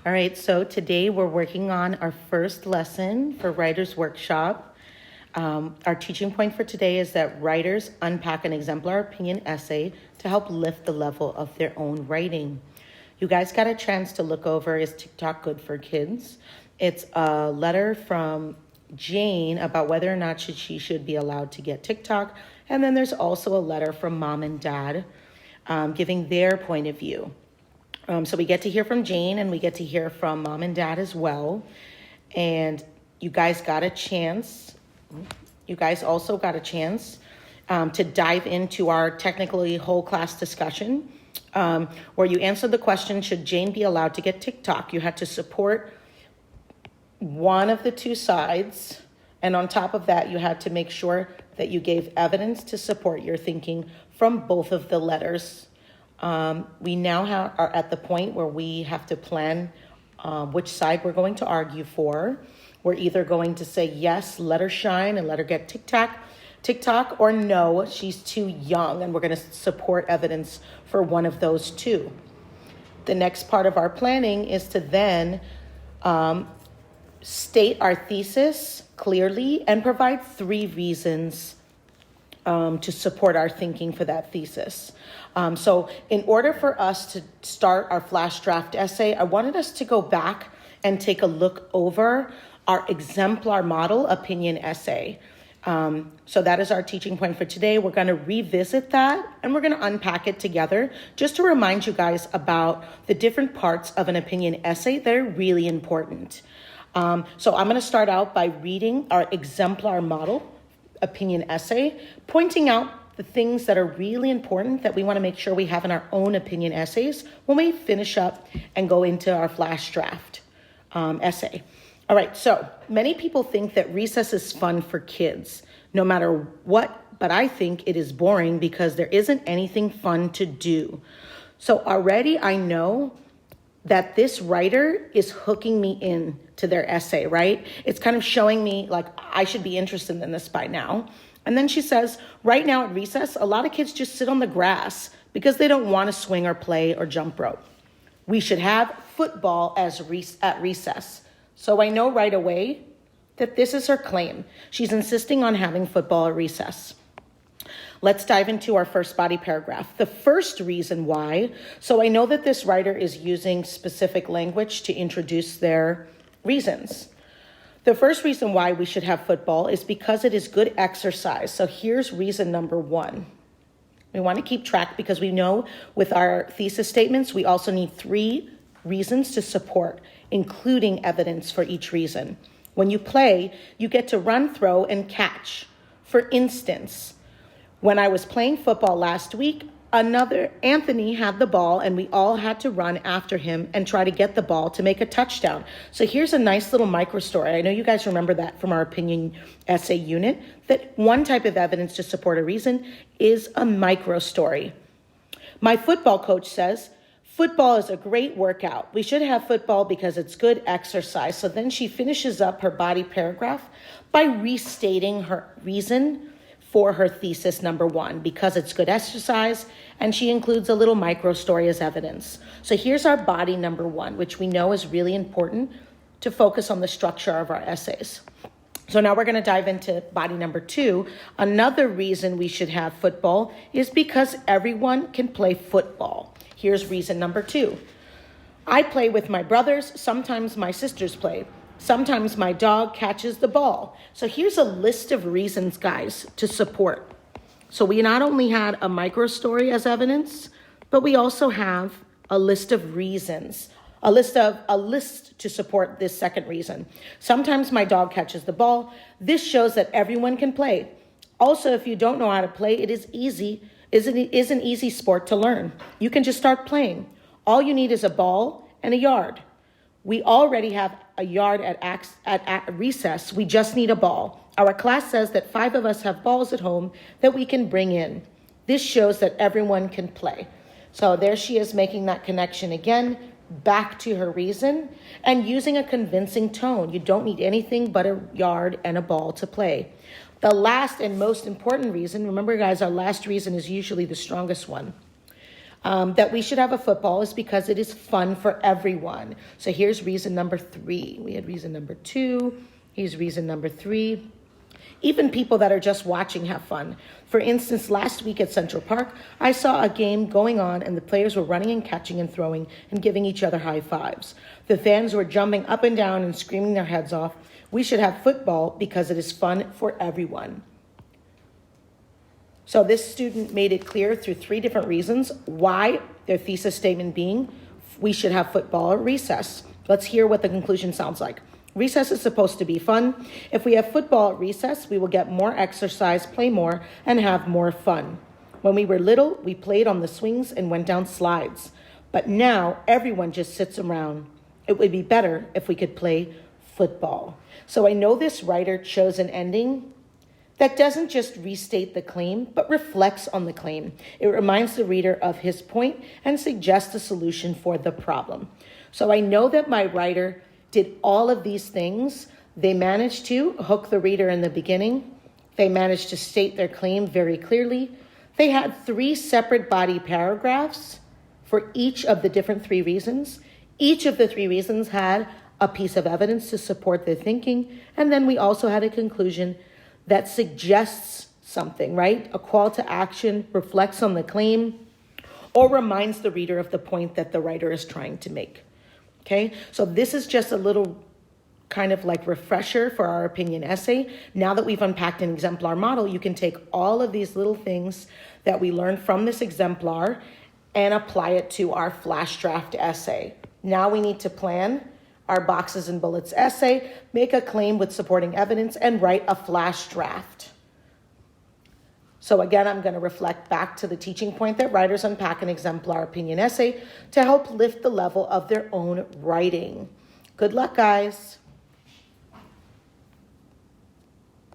All right, so today we're working on our first lesson for Writer's Workshop. Our teaching point for today is that writers unpack an exemplar opinion essay to help lift the level of their own writing. You guys got a chance to look over Is TikTok Good for Kids? It's a letter from Jane about whether or not she should be allowed to get TikTok. And then there's also a letter from mom and dad giving their point of view. So we get to hear from Jane and we get to hear from mom and dad as well. And you guys got a chance. You guys also got a chance to dive into our technically whole class discussion where you answered the question, should Jane be allowed to get TikTok? You had to support one of the two sides. And on top of that, you had to make sure that you gave evidence to support your thinking from both of the letters. We now are at the point where we have to plan which side we're going to argue for. We're either going to say, yes, let her shine and let her get TikTok, or no, she's too young, and we're going to support evidence for one of those two. The next part of our planning is to then state our thesis clearly and provide 3 reasons to support our thinking for that thesis. So in order for us to start our flash draft essay, I wanted us to go back and take a look over our exemplar model opinion essay. So that is our teaching point for today. We're going to revisit that and we're going to unpack it together just to remind you guys about the different parts of an opinion essay that are really important. So I'm going to start out by reading our exemplar model opinion essay, pointing out the things that are really important that we want to make sure we have in our own opinion essays when we finish up and go into our flash draft essay. All right, so many people think that recess is fun for kids, no matter what, but I think it is boring because there isn't anything fun to do. So already I know that this writer is hooking me in to their essay, right? It's kind of showing me like I should be interested in this by now. And then she says, right now at recess, a lot of kids just sit on the grass because they don't want to swing or play or jump rope. We should have football at recess. So I know right away that this is her claim. She's insisting on having football at recess. Let's dive into our first body paragraph. The first reason why, so I know that this writer is using specific language to introduce their reasons. The first reason why we should have football is because it is good exercise. So here's reason number 1. We want to keep track because we know with our thesis statements, we also need 3 reasons to support, including evidence for each reason. When you play, you get to run, throw, and catch. For instance, when I was playing football last week, Anthony had the ball and we all had to run after him and try to get the ball to make a touchdown. So here's a nice little micro story. I know you guys remember that from our opinion essay unit, that one type of evidence to support a reason is a micro story. My football coach says, football is a great workout. We should have football because it's good exercise. So then she finishes up her body paragraph by restating her reason for her thesis number 1, because it's good exercise, and she includes a little micro story as evidence. So here's our body number 1, which we know is really important to focus on the structure of our essays. So now we're going to dive into body number 2. Another reason we should have football is because everyone can play football. Here's reason number 2. I play with my brothers. Sometimes my sisters play. Sometimes my dog catches the ball. So here's a list of reasons, guys, to support. So we not only had a micro story as evidence, but we also have a list of reasons, a list to support this second reason. Sometimes my dog catches the ball. This shows that everyone can play. Also, if you don't know how to play, it is an easy sport to learn. You can just start playing. All you need is a ball and a yard. We already have a yard at recess. We just need a ball. Our class says that 5 of us have balls at home that we can bring in. This shows that everyone can play. So there she is making that connection again, back to her reason, and using a convincing tone. You don't need anything but a yard and a ball to play. The last and most important reason, remember guys, our last reason is usually the strongest one. That we should have a football is because it is fun for everyone. So here's reason number 3. We had reason number 2. Here's reason number 3. Even people that are just watching have fun. For instance, last week at Central Park, I saw a game going on and the players were running and catching and throwing and giving each other high fives. The fans were jumping up and down and screaming their heads off. We should have football because it is fun for everyone. So this student made it clear through 3 different reasons why their thesis statement being we should have football at recess. Let's hear what the conclusion sounds like. Recess is supposed to be fun. If we have football at recess, we will get more exercise, play more, and have more fun. When we were little, we played on the swings and went down slides. But now everyone just sits around. It would be better if we could play football. So I know this writer chose an ending that doesn't just restate the claim, but reflects on the claim. It reminds the reader of his point and suggests a solution for the problem. So I know that my writer did all of these things. They managed to hook the reader in the beginning. They managed to state their claim very clearly. They had 3 separate body paragraphs for each of the different 3 reasons. Each of the 3 reasons had a piece of evidence to support their thinking. And then we also had a conclusion that suggests something, right? A call to action, reflects on the claim, or reminds the reader of the point that the writer is trying to make. Okay, so this is just a little kind of like refresher for our opinion essay. Now that we've unpacked an exemplar model, you can take all of these little things that we learned from this exemplar and apply it to our flash draft essay. Now we need to plan our boxes and bullets essay, make a claim with supporting evidence, and write a flash draft. So again, I'm going to reflect back to the teaching point that writers unpack an exemplar opinion essay to help lift the level of their own writing. Good luck, guys.